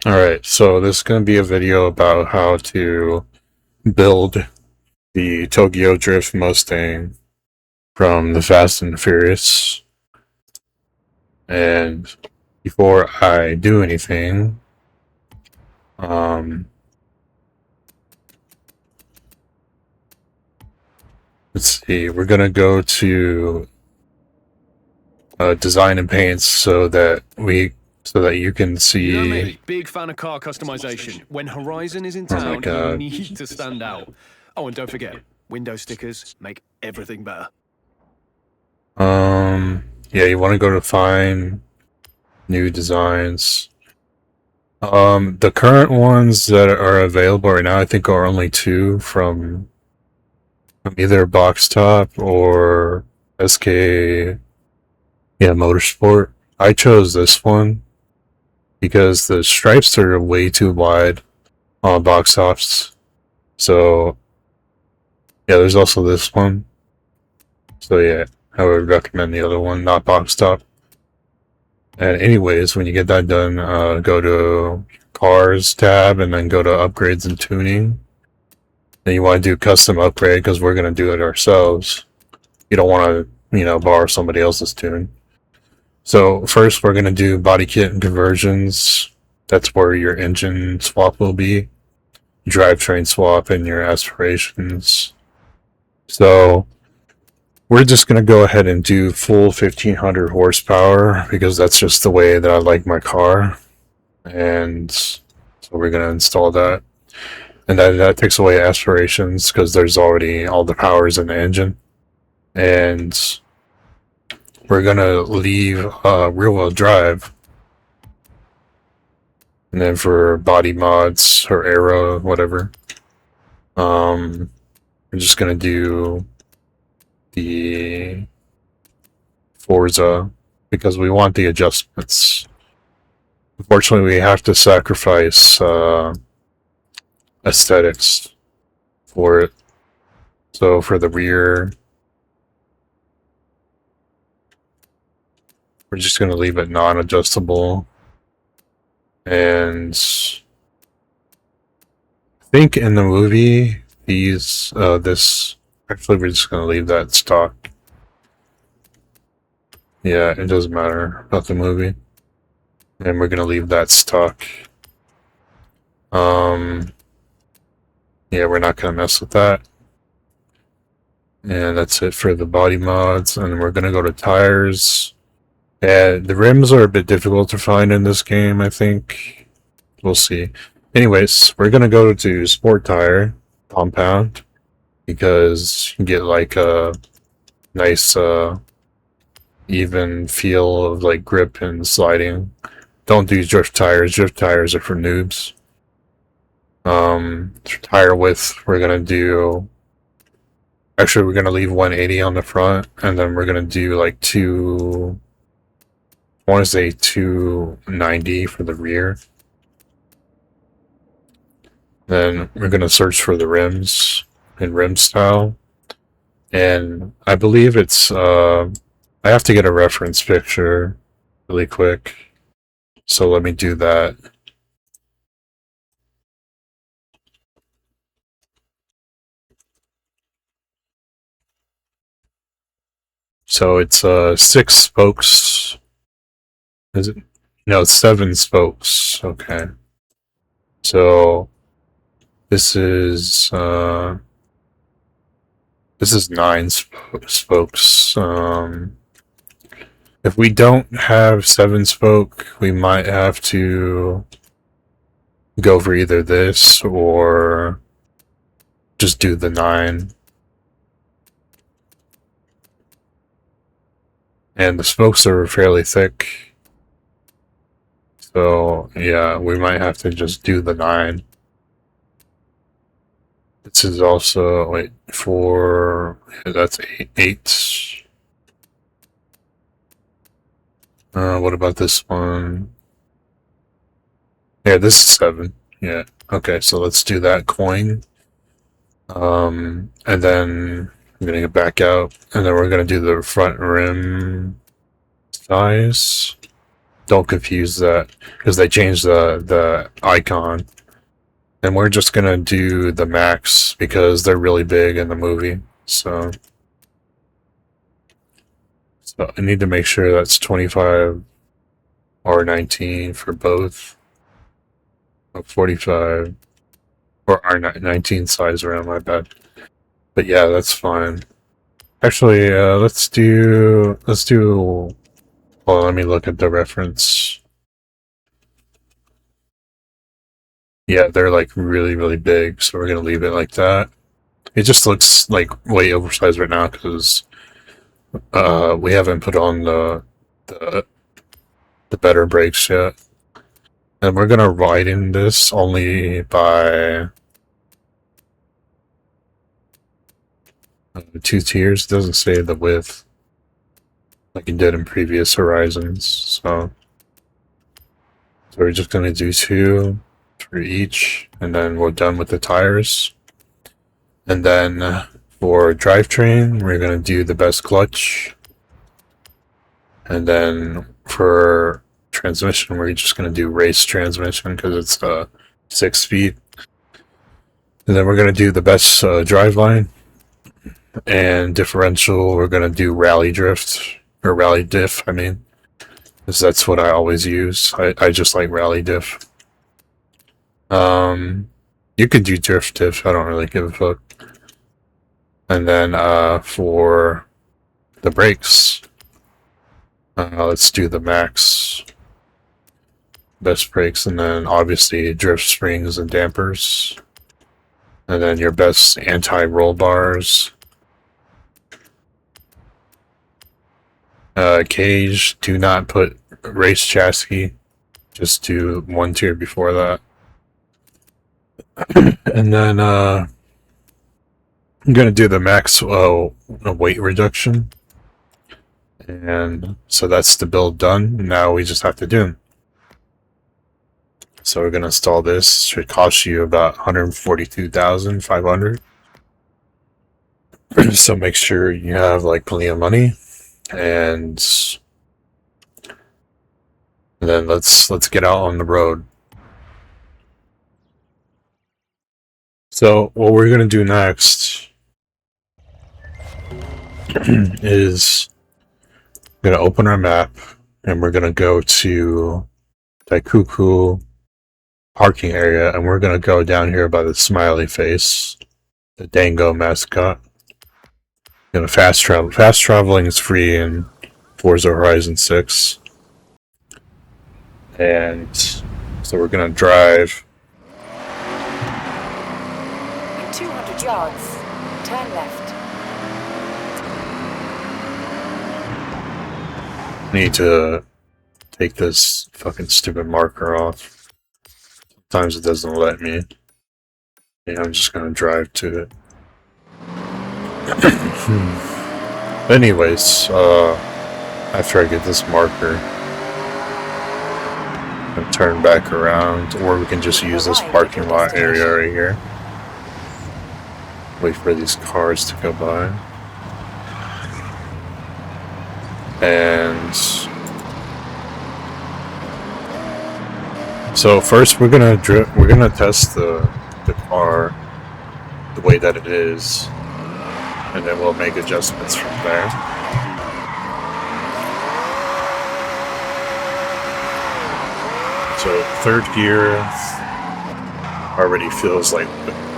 Alright, so this is going to be a video about how to build the Tokyo Drift Mustang from the Fast and the Furious. And before I do anything, let's see, we're going to go to Design and Paints so that you can see. You know me, big fan of car customization. When Horizon is in town, you need to stand out. Oh, and don't forget, window stickers make everything better. Yeah, you want to go to Find New Designs. The current ones that are available right now, I think, are only two from either Box Top or SK. Yeah, Motorsport. I chose this one because the stripes are way too wide on Box Tops. So, yeah, there's also this one. So, yeah, I would recommend the other one, not Box Top. And anyways, when you get that done, go to Cars tab and then go to Upgrades and Tuning. And you want to do Custom Upgrade because we're going to do it ourselves. You don't want to, borrow somebody else's tune. So first we're going to do Body Kit and Conversions. That's where your engine swap will be. Drivetrain swap and your aspirations. So we're just going to go ahead and do full 1500 horsepower because that's just the way that I like my car. And so we're going to install that. And that takes away aspirations because there's already all the powers in the engine. And we're going to leave rear-wheel drive. And then for body mods or aero, whatever, we're just going to do the Forza because we want the adjustments. Unfortunately, we have to sacrifice aesthetics for it. So for the rear, we're just going to leave it non-adjustable. And I think in the movie, actually we're just going to leave that stock. Yeah, it doesn't matter about the movie. And we're going to leave that stock. Yeah, we're not going to mess with that. And that's it for the body mods. And we're going to go to tires. And the rims are a bit difficult to find in this game, I think. We'll see. Anyways, we're going to go to Sport Tire Compound. Because you get like a nice even feel of like grip and sliding. Don't do drift tires. Drift tires are for noobs. Tire width, we're going to do... Actually, we're going to leave 180 on the front, and then we're going to do like I want to say 290 for the rear. Then we're going to search for the rims in rim style. And I believe it's, I have to get a reference picture really quick. So let me do that. So it's 6 spokes. Is it? No, it's 7 spokes. Okay. So this is 9 spokes. If we don't have 7 spoke, we might have to go for either this or just do the 9. And the spokes are fairly thick. So, yeah, we might have to just do the 9. This is also, wait, 4, that's 8. What about this one? Yeah, this is 7. Yeah, okay, so let's do that coin. And then I'm gonna get back out, and then we're gonna do the front rim size. don't confuse that because they changed the icon. And we're just gonna do the max because they're really big in the movie. So I need to make sure that's 25 or 19 for both. 45 or R19 size around, my bad. But yeah, that's fine. Actually, let's do. Well, let me look at the reference. Yeah, they're like really, really big, so we're gonna leave it like that. It just looks like way oversized right now because we haven't put on the better brakes yet, and we're gonna widen this only by 2 tiers. It doesn't say the width like it did in previous Horizons, so we're just gonna do 2 for each, and then we're done with the tires. And then for drivetrain, we're gonna do the best clutch, and then for transmission, we're just gonna do race transmission because it's 6 speed. And then we're gonna do the best driveline, and differential. We're gonna do rally drift or rally diff. I mean, because that's what I always use. I just like rally diff. You could do drift diff. I don't really give a fuck. And then for the brakes, let's do the max best brakes, and then obviously drift springs and dampers, and then your best anti-roll bars. Cage, do not put race chassis, just do 1 tier before that. And then I'm gonna do the max weight reduction, and so that's the build done. Now we just have to do them. So we're gonna install this. Should cost you about 142,500. So make sure you have like plenty of money, and then let's get out on the road. So what we're gonna do next is we're gonna open our map, and we're gonna go to Daikuku parking area, and we're gonna go down here by the smiley face, the Dango mascot. Gonna fast travel. Fast traveling is free in Forza Horizon 6. And so we're gonna drive. In 200 yards, turn left. Need to take this fucking stupid marker off. Sometimes it doesn't let me. Yeah, I'm just gonna drive to it. Anyways, after I get this marker, and turn back around, or we can just use this parking lot area right here. Wait for these cars to go by. And so first we're gonna test the car the way that it is, and then we'll make adjustments from there. So third gear already feels like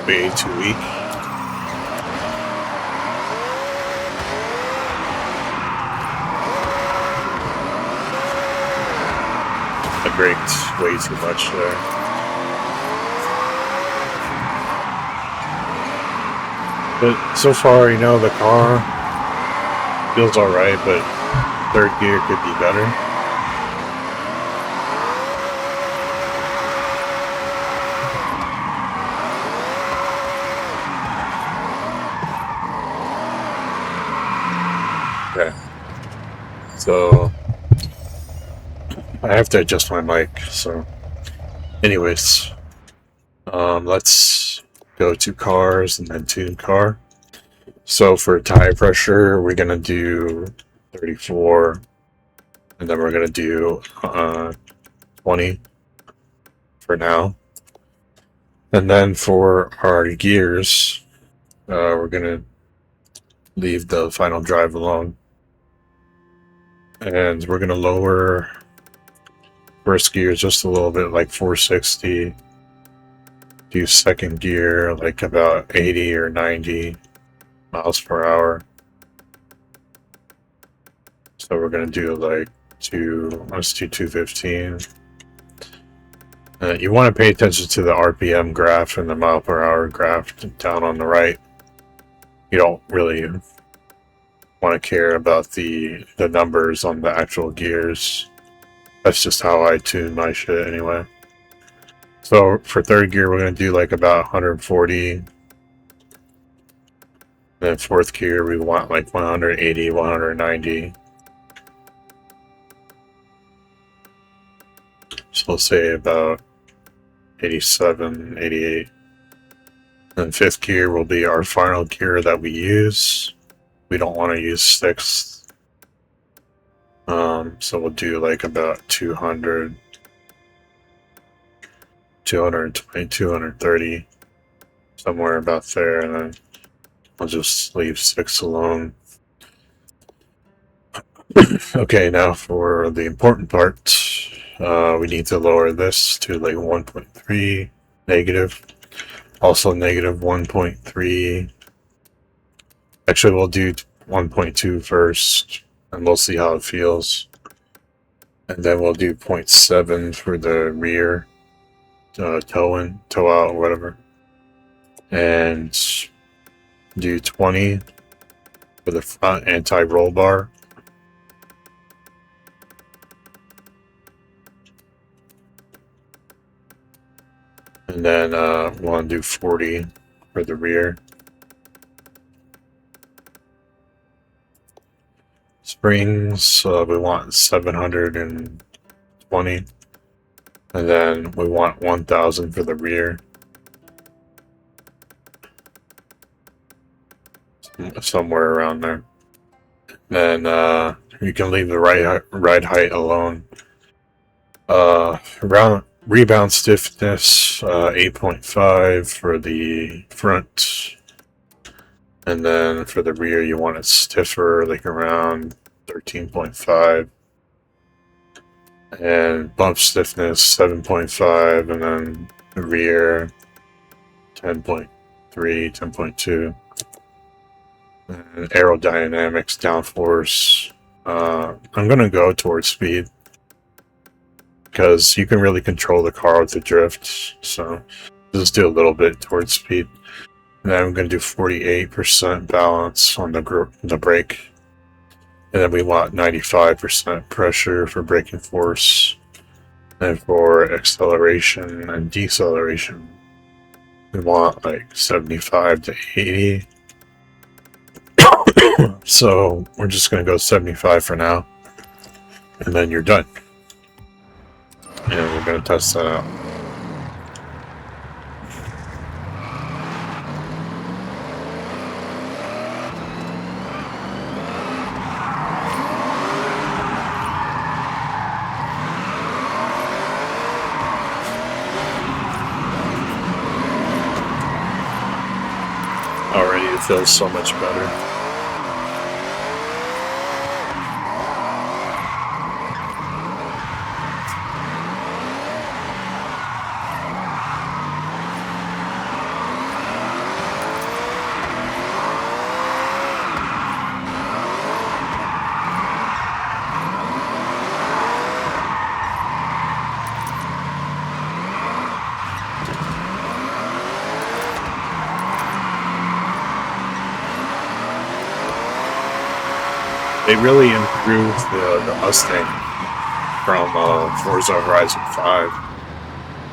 way too weak. I braked way too much there. But so far, you know, the car feels alright, but third gear could be better. Okay. So I have to adjust my mic, so anyways, let's go to cars and then tune car. So for tire pressure, we're gonna do 34, And then we're going to do 20 for now. And then for our gears, we're going to leave the final drive alone. And we're going to lower first gear just a little bit, like 460. Do second gear like about 80 or 90 miles per hour. So we're going to do like let's do 215. You want to pay attention to the RPM graph and the mile per hour graph down on the right. You don't really want to care about the numbers on the actual gears. That's just how I tune my shit anyway. So for third gear, we're going to do like about 140. Then fourth gear, we want like 180, 190. So let's say about 87, 88. And fifth gear will be our final gear that we use. We don't want to use sixth. So we'll do like about 200, 220, 230, somewhere about there, and then I'll just leave 6 alone. Okay, now for the important part, we need to lower this to like 1.3 negative. Also negative 1.3. Actually, we'll do 1.2 first, and we'll see how it feels. And then we'll do 0.7 for the rear toe in, toe out, or whatever. And do 20 for the front anti-roll bar. And then we'll want to do 40 for the rear. Springs, we want 720. And then we want 1,000 for the rear. Somewhere around there. Then you can leave the ride height alone. Rebound stiffness 8.5 for the front, and then for the rear you want it stiffer, like around 13.5, and bump stiffness 7.5, and then the rear 10.3, 10.2. And aerodynamics downforce, I'm gonna go towards speed because you can really control the car with the drift. So just do a little bit towards speed. And then I'm going to do 48% balance on the brake. And then we want 95% pressure for braking force. And for acceleration and deceleration, we want like 75 to 80. So we're just going to go 75 for now. And then you're done. And we're going to test that out. Already it feels so much better. They really improved the Mustang from Forza Horizon 5,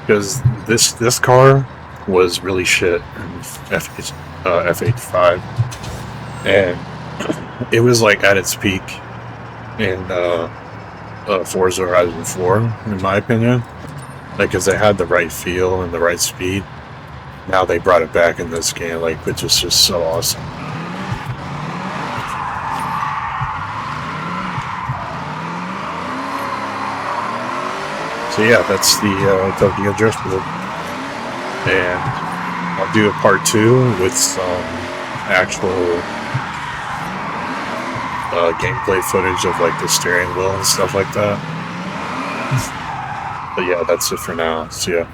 because this car was really shit in F85, and it was like at its peak in Forza Horizon 4, in my opinion, like because they had the right feel and the right speed. Now they brought it back in this game, like, which is just so awesome. So yeah, that's the Tokyo Drift build. And I'll do a part 2 with some actual gameplay footage of like the steering wheel and stuff like that. But yeah, that's it for now. See ya.